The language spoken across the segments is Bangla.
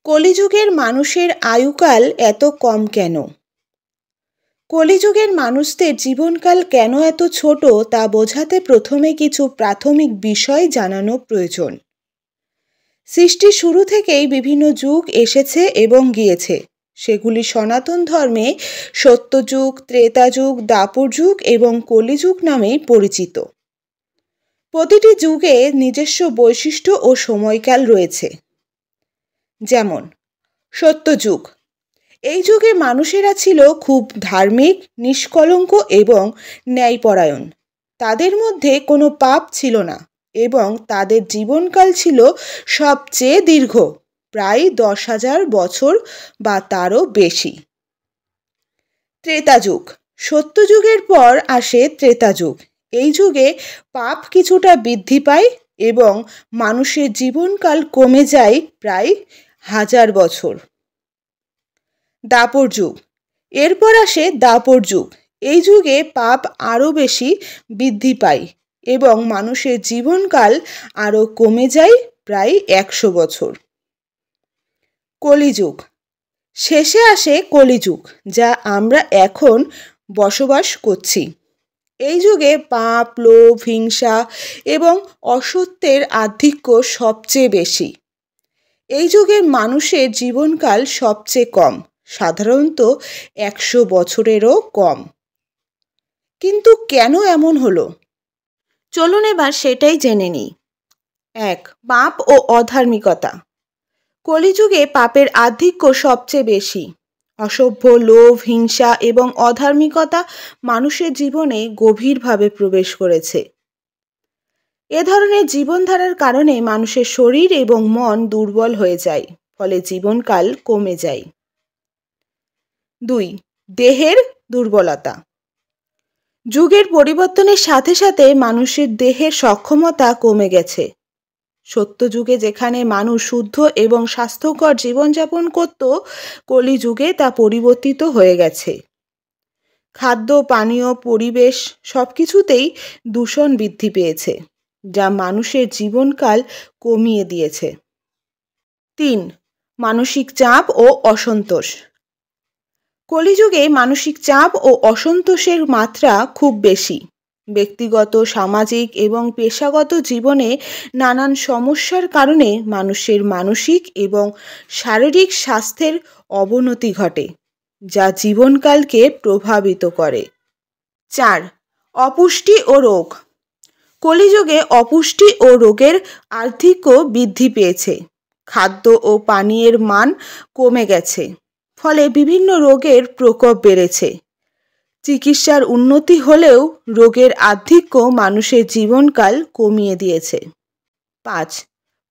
কলিযুগের মানুষের আয়ুকাল এত কম কেন? কলিযুগের মানুষদের জীবনকাল কেন এত ছোট তা বোঝাতে প্রথমে কিছু প্রাথমিক বিষয় জানানো প্রয়োজন। সৃষ্টির শুরু থেকেই বিভিন্ন যুগ এসেছে এবং গিয়েছে। সেগুলি সনাতন ধর্মে সত্যযুগ, ত্রেতাযুগ, দাপর যুগ এবং কলিযুগ নামেই পরিচিত। প্রতিটি যুগে নিজস্ব বৈশিষ্ট্য ও সময়কাল রয়েছে। যেমন সত্যযুগ, এই যুগে মানুষেরা ছিল খুব ধার্মিক, নিষ্কলঙ্ক এবং ন্যায়পরায়ণ। তাদের মধ্যে কোনো পাপ ছিল না এবং তাদের জীবনকাল ছিল সবচেয়ে দীর্ঘ, প্রায় 10,000 বছর বা তারও বেশি। ত্রেতাযুগ, সত্যযুগের পর আসে ত্রেতাযুগ। এই যুগে পাপ কিছুটা বৃদ্ধি পায় এবং মানুষের জীবনকাল কমে যায় প্রায় 1000 বছর। দাপর যুগ, এরপর আসে দাপর যুগ। এই যুগে পাপ আরও বেশি বৃদ্ধি পায় এবং মানুষের জীবনকাল আরও কমে যায় প্রায় 100 বছর। কলিযুগ, শেষে আসে কলিযুগ, যা আমরা এখন বসবাস করছি। এই যুগে পাপ, লোভ, হিংসা এবং অসত্যের আধিক্য সবচেয়ে বেশি। এই যুগে মানুষের জীবনকাল সবচেয়ে কম, সাধারণত 100 বছরেরও কম। কিন্তু কেন এমন হলো? চলুন এবার সেটাই জেনে নিই। 1. পাপ ও অধার্মিকতা। কলিযুগে পাপের আধিক্য সবচেয়ে বেশি। অসভ্য, লোভ, হিংসা এবং অধার্মিকতা মানুষের জীবনে গভীরভাবে প্রবেশ করেছে। এ ধরনের জীবনধারার কারণে মানুষের শরীর এবং মন দুর্বল হয়ে যায়, ফলে জীবনকাল কমে যায়। 2. দেহের দুর্বলতা। যুগের পরিবর্তনের সাথে সাথে মানুষের দেহের সক্ষমতা কমে গেছে। সত্যযুগে যেখানে মানুষ শুদ্ধ এবং স্বাস্থ্যকর জীবনযাপন করত, কলিযুগে তা পরিবর্তিত হয়ে গেছে। খাদ্য, পানীয়, পরিবেশ সবকিছুতেই দূষণ বৃদ্ধি পেয়েছে, যা মানুষের জীবনকাল কমিয়ে দিয়েছে। 3. মানসিক চাপ ও অসন্তোষ। কলিযুগে মানসিক চাপ ও অসন্তোষের মাত্রা খুব বেশি। ব্যক্তিগত, সামাজিক এবং পেশাগত জীবনে নানান সমস্যার কারণে মানুষের মানসিক এবং শারীরিক স্বাস্থ্যের অবনতি ঘটে, যা জীবনকালকে প্রভাবিত করে। 4. অপুষ্টি ও রোগ। কলিযুগে অপুষ্টি ও রোগের আধিক্য বৃদ্ধি পেয়েছে। খাদ্য ও পানীয়ের মান কমে গেছে, ফলে বিভিন্ন রোগের প্রকোপ বেড়েছে। চিকিৎসার উন্নতি হলেও রোগের আধিক্য মানুষের জীবনকাল কমিয়ে দিয়েছে। 5.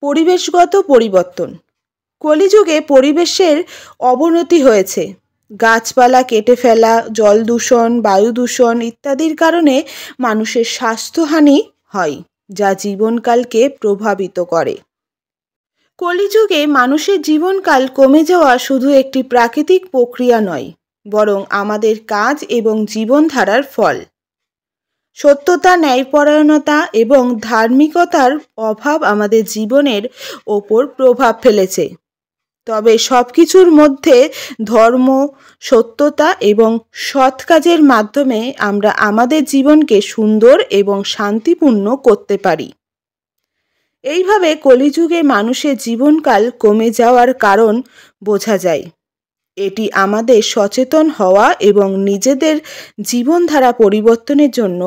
পরিবেশগত পরিবর্তন। কলিযুগে পরিবেশের অবনতি হয়েছে। গাছপালা কেটে ফেলা, জল দূষণ, বায়ু দূষণ ইত্যাদির কারণে মানুষের স্বাস্থ্যহানি হয়, যা জীবনকালকে প্রভাবিত করে। কলিযুগে মানুষের জীবনকাল কমে যাওয়া শুধু একটি প্রাকৃতিক প্রক্রিয়া নয়, বরং আমাদের কাজ এবং জীবনধারার ফল। সত্যতা, ন্যায়পরায়ণতা এবং ধার্মিকতার অভাব আমাদের জীবনের ওপর প্রভাব ফেলেছে। তবে সবকিছুর মধ্যে ধর্ম, সত্যতা এবং সৎ কাজের মাধ্যমে আমরা আমাদের জীবনকে সুন্দর এবং শান্তিপূর্ণ করতে পারি। এইভাবে কলিযুগে মানুষের জীবনকাল কমে যাওয়ার কারণ বোঝা যায়। এটি আমাদের সচেতন হওয়া এবং নিজেদের জীবনধারা পরিবর্তনের জন্য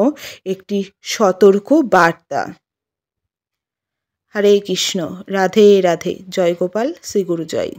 একটি সতর্ক বার্তা। হরে কৃষ্ণ, রাধে রাধে, জয় গোপাল, শ্রী গুরু জয়।